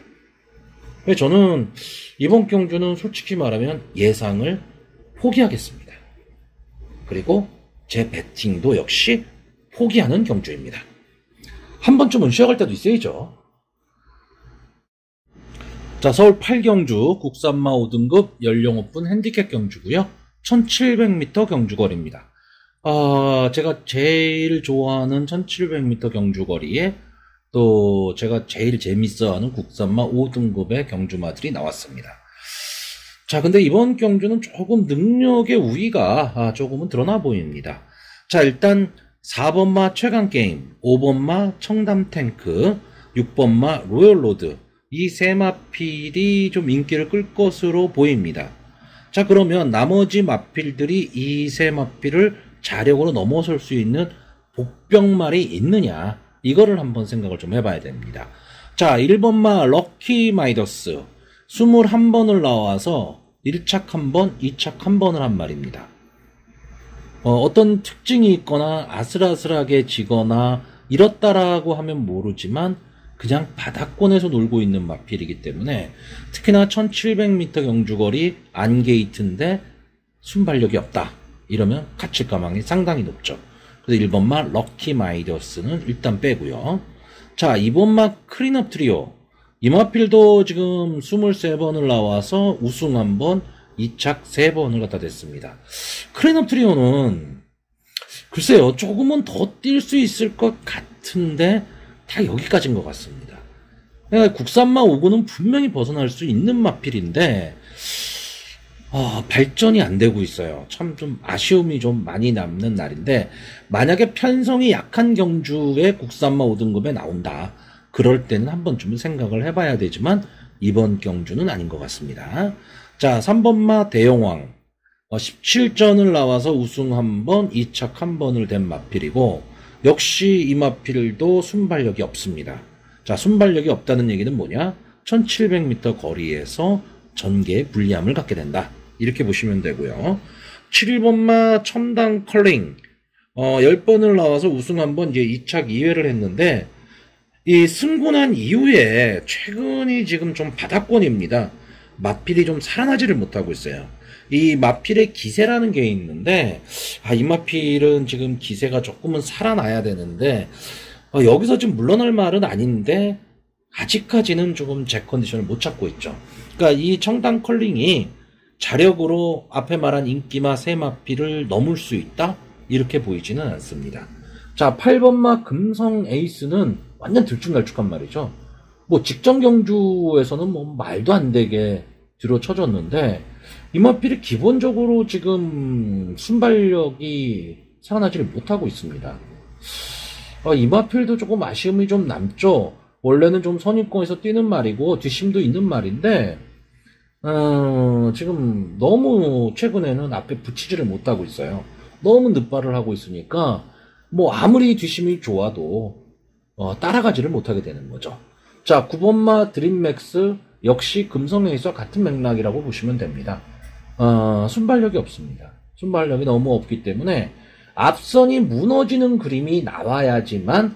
그래서 저는 이번 경주는 솔직히 말하면 예상을 포기하겠습니다. 그리고 제 배팅도 역시 포기하는 경주입니다. 한 번쯤은 쉬어갈 때도 있어야죠. 자, 서울 8경주 국산마 5등급 연령 오픈 핸디캡 경주고요. 1700m 경주거리입니다. 제가 제일 좋아하는 1700m 경주거리에 또 제가 제일 재밌어하는 국산마 5등급의 경주마들이 나왔습니다. 자, 근데 이번 경주는 조금 능력의 우위가 조금은 드러나 보입니다. 자, 일단 4번마 최강게임, 5번마 청담탱크, 6번마 로열로드 이 세 마필이 좀 인기를 끌 것으로 보입니다. 자, 그러면 나머지 마필들이 이 세 마필을 자력으로 넘어설 수 있는 복병말이 있느냐 이거를 한번 생각을 좀 해봐야 됩니다. 자, 1번마 럭키 마이더스 21번을 나와서 1착 1번, 2착 1번을 한 말입니다. 어떤 특징이 있거나 아슬아슬하게 지거나 이렇다라고 하면 모르지만 그냥 바닥권에서 놀고 있는 마필이기 때문에 특히나 1700m 경주거리 안게이트인데 순발력이 없다. 이러면 갇힐 가망이 상당히 높죠. 그래서 1번마 럭키 마이더스는 일단 빼고요. 자, 2번마 클린업 트리오. 이 마필도 지금 23번을 나와서 우승 1번, 2착 3번을 갖다 댔습니다. 클린업 트리오는 글쎄요, 조금은 더 뛸 수 있을 것 같은데 다 여기까지인 것 같습니다. 그러니까 국산마 5구는 분명히 벗어날 수 있는 마필인데 발전이 안 되고 있어요. 참 좀 아쉬움이 좀 많이 남는 날인데, 만약에 편성이 약한 경주에 국산마 5등급에 나온다. 그럴 때는 한 번쯤은 생각을 해봐야 되지만, 이번 경주는 아닌 것 같습니다. 자, 3번마 대용왕. 17전을 나와서 우승 한 번, 2착 한 번을 댄 마필이고, 역시 이 마필도 순발력이 없습니다. 자, 순발력이 없다는 얘기는 뭐냐? 1700m 거리에서 전개에 불리함을 갖게 된다. 이렇게 보시면 되고요. 7번마 첨단 컬링. 10번을 나와서 우승 한 번, 이제 2착 2회를 했는데, 이 승군한 이후에 최근이 지금 좀 바닥권입니다. 마필이 좀 살아나지를 못하고 있어요. 이 마필의 기세라는 게 있는데, 이 마필은 지금 기세가 조금은 살아나야 되는데, 여기서 지금 물러날 말은 아닌데, 아직까지는 조금 제 컨디션을 못 찾고 있죠. 그러니까 이 청단 컬링이 자력으로 앞에 말한 인기마 세 마필을 넘을 수 있다? 이렇게 보이지는 않습니다. 자, 8번마 금성 에이스는 완전 들쭉날쭉한 말이죠. 뭐 직전 경주에서는 뭐 말도 안 되게 뒤로 쳐졌는데, 이 마필이 기본적으로 지금 순발력이 살아나지를 못하고 있습니다. 이 마필도 조금 아쉬움이 좀 남죠. 원래는 좀 선입권에서 뛰는 말이고 뒷심도 있는 말인데, 지금 너무 최근에는 앞에 붙이지를 못하고 있어요. 너무 늦발을 하고 있으니까 뭐 아무리 뒷심이 좋아도 따라가지를 못하게 되는 거죠. 자, 9번마 드림맥스 역시 금성에서 같은 맥락이라고 보시면 됩니다. 순발력이 없습니다. 순발력이 너무 없기 때문에 앞선이 무너지는 그림이 나와야지만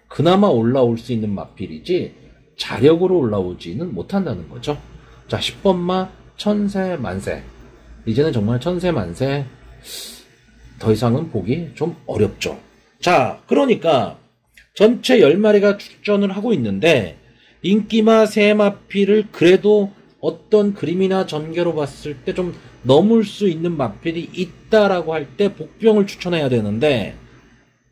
그나마 올라올 수 있는 마필이지 자력으로 올라오지는 못한다는 거죠. 자, 10번마 천세만세. 이제는 정말 천세만세 더 이상은 보기 좀 어렵죠. 자, 그러니까 전체 10마리가 출전을 하고 있는데 인기마 세 마필을 그래도 어떤 그림이나 전개로 봤을 때 좀 넘을 수 있는 마필이 있다라고 할 때 복병을 추천해야 되는데,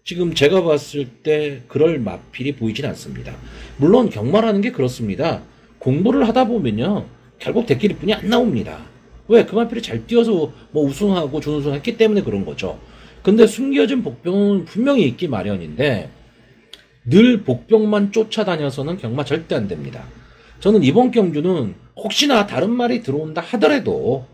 지금 제가 봤을 때 그럴 마필이 보이진 않습니다. 물론 경마라는 게 그렇습니다. 공부를 하다 보면요, 결국 대끼리뿐이 안 나옵니다. 왜? 그 마필이 잘 뛰어서 뭐 우승하고 준우승했기 때문에 그런 거죠. 근데 숨겨진 복병은 분명히 있기 마련인데 늘 복병만 쫓아다녀서는 경마 절대 안 됩니다. 저는 이번 경주는 혹시나 다른 말이 들어온다 하더라도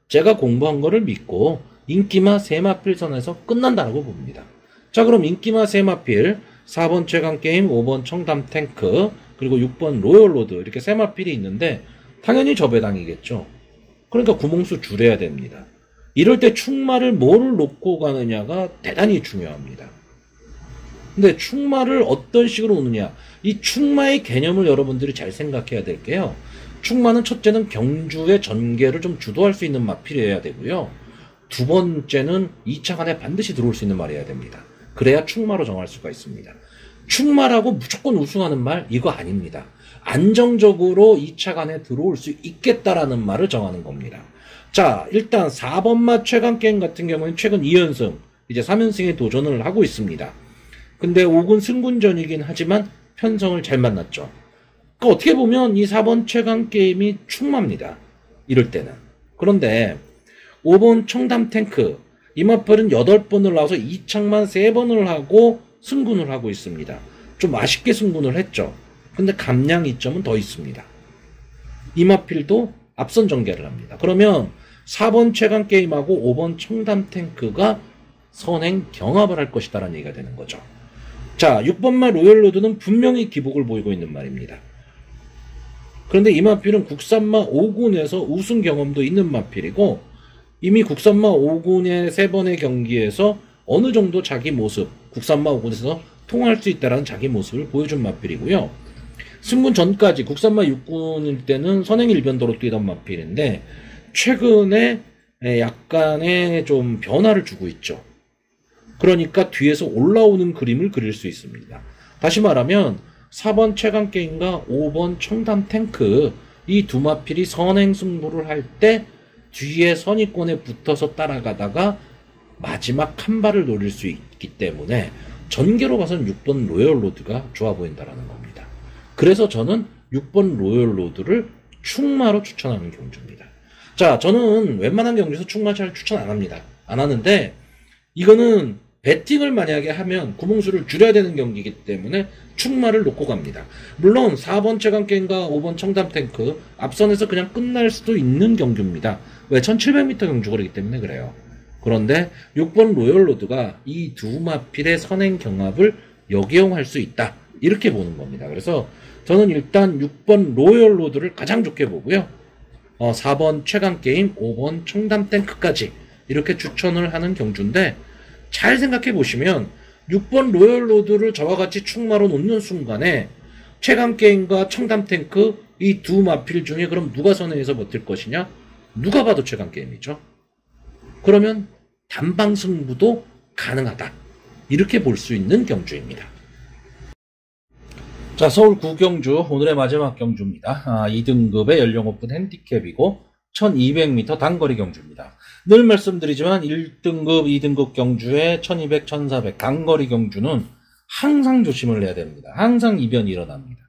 제가 공부한 거를 믿고 인기마 세 마필 선에서 끝난다고 봅니다. 자, 그럼 인기마 세 마필 4번 최강게임, 5번 청담탱크, 그리고 6번 로열로드 이렇게 세 마필이 있는데 당연히 저 배당이겠죠. 그러니까 구멍수 줄여야 됩니다. 이럴 때 충마를 뭐를 놓고 가느냐가 대단히 중요합니다. 근데 충마를 어떤 식으로 놓느냐, 이 충마의 개념을 여러분들이 잘 생각해야 될 게요. 충마는 첫째는 경주의 전개를 좀 주도할 수 있는 마필이어야 되고요. 두 번째는 2차 안에 반드시 들어올 수 있는 말이어야 됩니다. 그래야 충마로 정할 수가 있습니다. 충마라고 무조건 우승하는 말 이거 아닙니다. 안정적으로 2차 안에 들어올 수 있겠다라는 말을 정하는 겁니다. 자, 일단 4번마 최강게임 같은 경우는 최근 2연승, 이제 3연승에 도전을 하고 있습니다. 근데 5군 승군전이긴 하지만 편성을 잘 만났죠. 그러니까 어떻게 보면 이 4번 최강게임이 충마입니다. 이럴 때는. 그런데 5번 청담탱크, 이 마필은 8번을 나와서 2착만 3번을 하고 승군을 하고 있습니다. 좀 아쉽게 승군을 했죠. 근데 감량 이점은 더 있습니다. 이 마필도 앞선 전개를 합니다. 그러면 4번 최강게임하고 5번 청담탱크가 선행 경합을 할 것이다라는 얘기가 되는 거죠. 자, 6번마 로열로드는 분명히 기복을 보이고 있는 말입니다. 그런데 이 마필은 국산마 5군에서 우승 경험도 있는 마필이고 이미 국산마 5군의 3번의 경기에서 어느 정도 자기 모습, 국산마 5군에서 통할 수 있다는 자기 모습을 보여준 마필이고요. 승군 전까지 국산마 6군일 때는 선행 일변도로 뛰던 마필인데 최근에 약간의 좀 변화를 주고 있죠. 그러니까 뒤에서 올라오는 그림을 그릴 수 있습니다. 다시 말하면 4번 최강게임과 5번 청담탱크 이 두 마필이 선행 승부를 할 때 뒤에 선의권에 붙어서 따라가다가 마지막 한 발을 노릴 수 있기 때문에 전개로 봐서는 6번 로열로드가 좋아 보인다는 겁니다. 그래서 저는 6번 로열로드를 충마로 추천하는 경주입니다. 자, 저는 웬만한 경주에서 축마 잘 추천 안 합니다. 안 하는데, 이거는 배팅을 만약에 하면 구멍수를 줄여야 되는 경기이기 때문에 축마를 놓고 갑니다. 물론 4번 최강게임과 5번 청담탱크 앞선에서 그냥 끝날 수도 있는 경주입니다. 왜? 1700m 경주거리기 때문에 그래요. 그런데 6번 로열로드가 이 두 마필의 선행 경합을 역이용할 수 있다. 이렇게 보는 겁니다. 그래서 저는 일단 6번 로열로드를 가장 좋게 보고요. 4번 최강게임, 5번 청담탱크까지 이렇게 추천을 하는 경주인데, 잘 생각해 보시면 6번 로열로드를 저와 같이 축마로 놓는 순간에 최강게임과 청담탱크 이 두 마필 중에 그럼 누가 선행해서 버틸 것이냐? 누가 봐도 최강게임이죠. 그러면 단방 승부도 가능하다. 이렇게 볼 수 있는 경주입니다. 자, 서울 구경주 오늘의 마지막 경주입니다. 2등급의 연령 오픈 핸디캡이고 1200m 단거리 경주입니다. 늘 말씀드리지만 1등급, 2등급 경주에 1200, 1400 단거리 경주는 항상 조심을 해야 됩니다. 항상 이변이 일어납니다.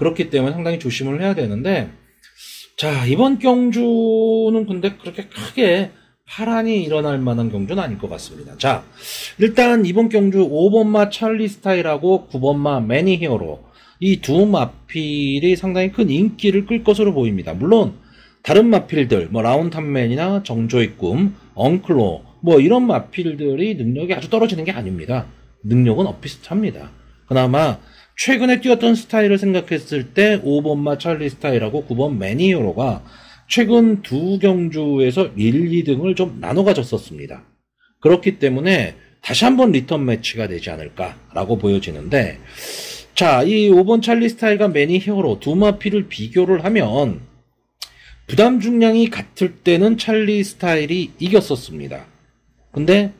그렇기 때문에 상당히 조심을 해야 되는데, 자, 이번 경주는 근데 그렇게 크게 파란이 일어날 만한 경주는 아닐 것 같습니다. 자, 일단 이번 경주 5번마 찰리 스타일하고 9번마 매니 히어로 이 두 마필이 상당히 큰 인기를 끌 것으로 보입니다. 물론 다른 마필들, 라운탐맨이나 정조의 꿈, 엉클로, 이런 마필들이 능력이 아주 떨어지는 게 아닙니다. 능력은 엇비슷합니다. 그나마 최근에 뛰었던 스타일을 생각했을 때 5번마 찰리 스타일하고 9번 매니어로가 최근 두 경주에서 1, 2등을 좀 나눠 가졌었습니다. 그렇기 때문에 다시 한번 리턴 매치가 되지 않을까라고 보여지는데, 자, 이 5번 찰리 스타일과 매니 히어로 두 마필을 비교를 하면 부담 중량이 같을 때는 찰리 스타일이 이겼었습니다. 근데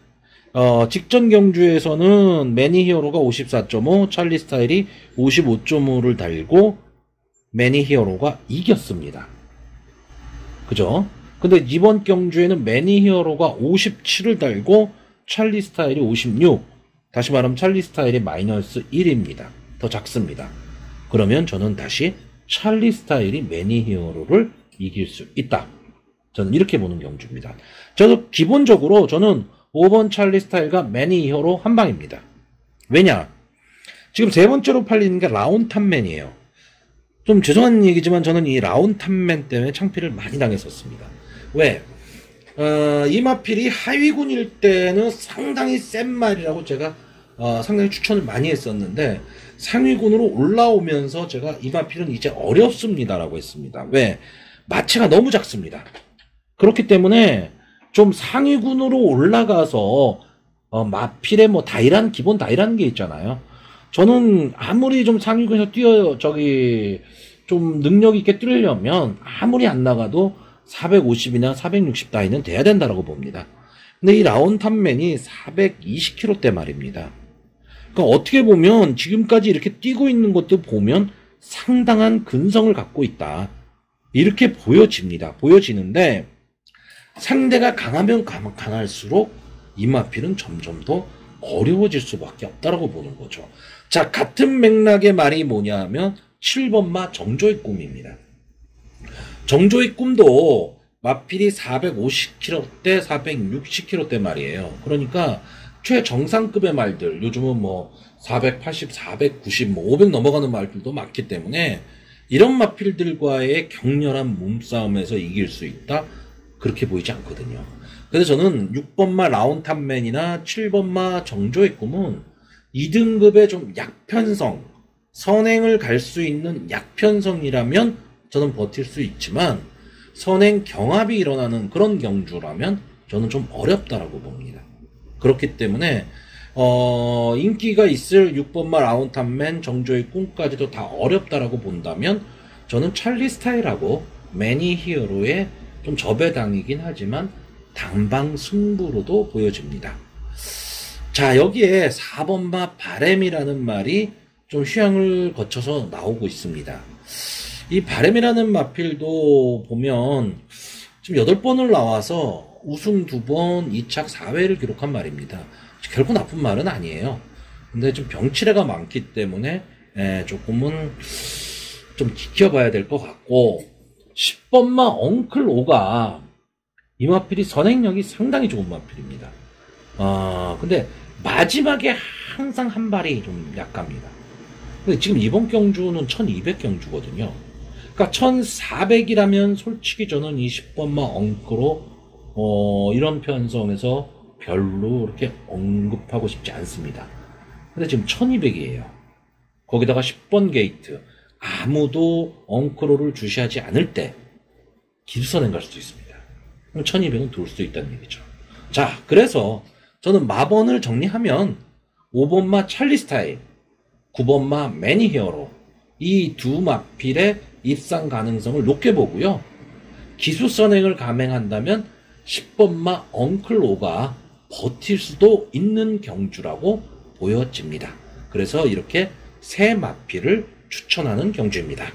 직전 경주에서는 매니 히어로가 54.5, 찰리 스타일이 55.5를 달고 매니 히어로가 이겼습니다. 그죠? 근데 이번 경주에는 매니 히어로가 57을 달고 찰리 스타일이 56. 다시 말하면 찰리 스타일이 마이너스 1입니다. 더 작습니다. 그러면 저는 다시 찰리 스타일이 매니 히어로를 이길 수 있다. 저는 이렇게 보는 경주입니다. 기본적으로 저는 5번 찰리 스타일과 매니 히어로 한방입니다. 왜냐? 지금 세 번째로 팔리는 게 라운탐맨이에요. 좀 죄송한 얘기지만 저는 이 라운탐맨 때문에 창피를 많이 당했었습니다. 왜? 이 마필이 하위군일 때는 상당히 센 말이라고 제가 상당히 추천을 많이 했었는데, 상위군으로 올라오면서 제가 이 마필은 이제 어렵습니다라고 했습니다. 왜? 마체가 너무 작습니다. 그렇기 때문에 좀 상위군으로 올라가서 마필의 기본 다이라는 게 있잖아요. 저는 아무리 좀 상위군에서 좀 능력 있게 뛰려면 아무리 안 나가도 450이나 460 다이는 돼야 된다라고 봅니다. 근데 이 라운탐맨이 420kg대 말입니다. 그러니까 어떻게 보면 지금까지 이렇게 뛰고 있는 것도 보면 상당한 근성을 갖고 있다. 이렇게 보여지는데, 상대가 강하면 강할수록 이 마필은 점점 더 어려워질 수밖에 없다라고 보는 거죠. 자, 같은 맥락의 말이 뭐냐 하면 7번마 정조의 꿈입니다. 정조의 꿈도 마필이 450kg대, 460kg대 말이에요. 그러니까 최정상급의 말들, 요즘은 480, 490, 500 넘어가는 말들도 많기 때문에 이런 마필들과의 격렬한 몸싸움에서 이길 수 있다? 그렇게 보이지 않거든요. 그래서 저는 6번마 라운탐맨이나 7번마 정조의 꿈은 2등급의 좀 약편성, 선행을 갈 수 있는 약편성이라면 저는 버틸 수 있지만, 선행 경합이 일어나는 그런 경주라면 저는 좀 어렵다라고 봅니다. 그렇기 때문에 인기가 있을 6번마 라운탐맨, 정조의 꿈까지도 다 어렵다라고 본다면 저는 찰리 스타일하고 매니 히어로의 좀 저배당이긴 하지만 단방 승부로도 보여집니다. 자, 여기에 4번마 바램이라는 말이 좀 휴양을 거쳐서 나오고 있습니다. 이 바램이라는 마필도 보면 지금 8번을 나와서 우승 2번, 2착 4회를 기록한 말입니다. 결코 나쁜 말은 아니에요. 근데 좀 병치레가 많기 때문에 조금은 좀 지켜봐야 될 것 같고, 10번마 엉클 5가 이 마필이 선행력이 상당히 좋은 마필입니다. 근데 마지막에 항상 한 발이 좀 약합니다. 근데 지금 이번 경주는 1200 경주거든요. 그러니까 1400이라면 솔직히 저는 이 10번마 엉크로 이런 편성에서 별로 그렇게 언급하고 싶지 않습니다. 근데 지금 1200이에요. 거기다가 10번 게이트. 아무도 엉크로를 주시하지 않을 때 길선행 갈 수도 있습니다. 그럼 1200은 돌 수도 있다는 얘기죠. 자, 그래서 저는 마번을 정리하면 5번마 찰리 스타일, 9번마 매니 히어로 이 두 마필의 입상 가능성을 높게 보고요. 기수 선행을 감행한다면 10번마 엉클 5가 버틸 수도 있는 경주라고 보여집니다. 그래서 이렇게 세 마필을 추천하는 경주입니다.